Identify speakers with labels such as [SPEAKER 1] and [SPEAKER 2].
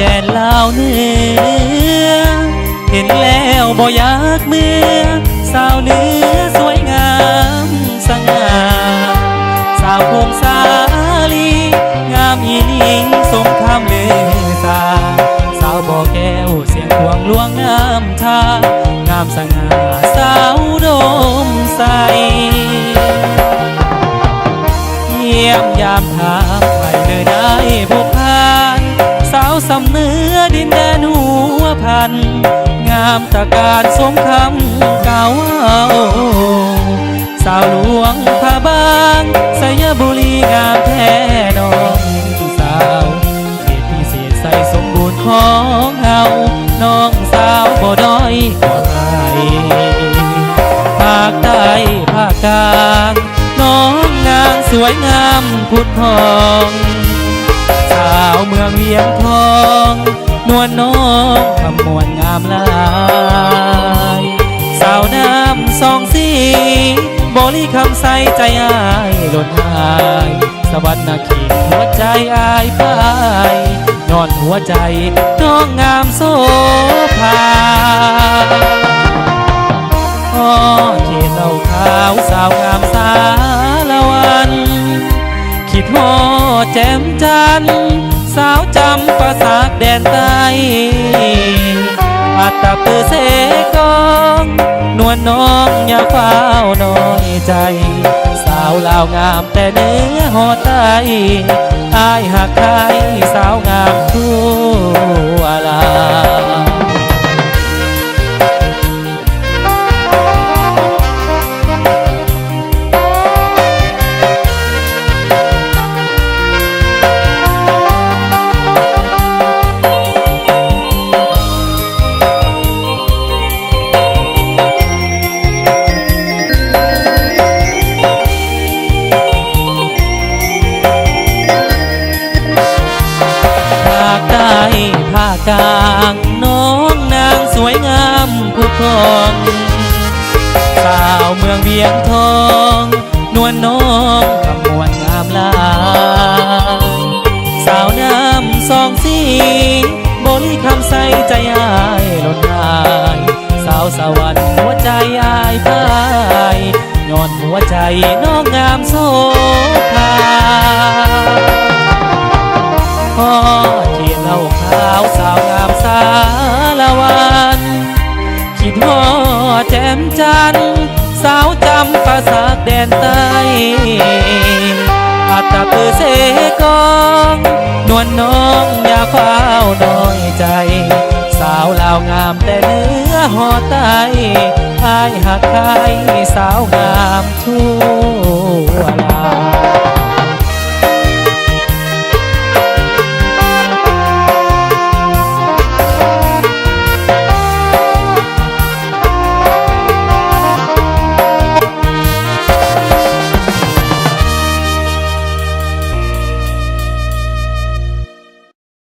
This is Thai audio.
[SPEAKER 1] แดนลาวเหนือเห็นแล้วบ่อยากเมื่อสาวเหนือสวยงามสง่าสาวพงษาลีงามอีหลีสมคำลือตาสาวบ่อแก้วเสียงพวงลวงน้ำทางามสง่าสาวโดมใสเยี่ยมยามถามใครเลยได้ผูกพันสาวสำเนื้อดินแดนหัวพันงามตะการสมคำเก่าสาวหลวงพระบางสยบุรีงามแท้น้องสาวเขตพิเศษใสสมบูรณ์ของเฮาน้องสาวบ่ด้อยกว่าใครภาคใต้ภาคกลางน้องงามสวยงามพุทธทองสาวเมืองเวียงทองนวลน้องคำมวลงามลายสาวน้ำสองสีบริคำใสใจอายหล่นหายสวรรค์นาเขตหัวใจอายพายนอนหัวใจน้องงามโสภาพ่อเขตเราขาวสาวงามสาละวันคิดฮอแจ่มจันสาวจำประสากแดนใต้อัตตะปือเสกองนวลน้องอย่าเฝ้าน้อยใจสาวลาวงามแต่เนื้อหอไตอายหักใครสาวงามทั่วลาภาคกลางน้องนางสวยงามพุทธทองสาวเมืองเวียงทองนวลน้องคำมวลงามลายสาวน้ำสองสีบริคำใสใจอายหล่นหายสาวสวรรค์หัวใจอายพายย้อนหัวใจน้องงามโสภาพ่อเขียนเล่าขาวสาวงามสาละวันคิดฮอแจ่มจันสาวจำประสากแดนใต้อัตตะปือเสกองนวลน้องอย่าเฝ้าน้อยใจสาวลาวงามแต่เนื้อหอไตอายหักใครสาวงามทั่ว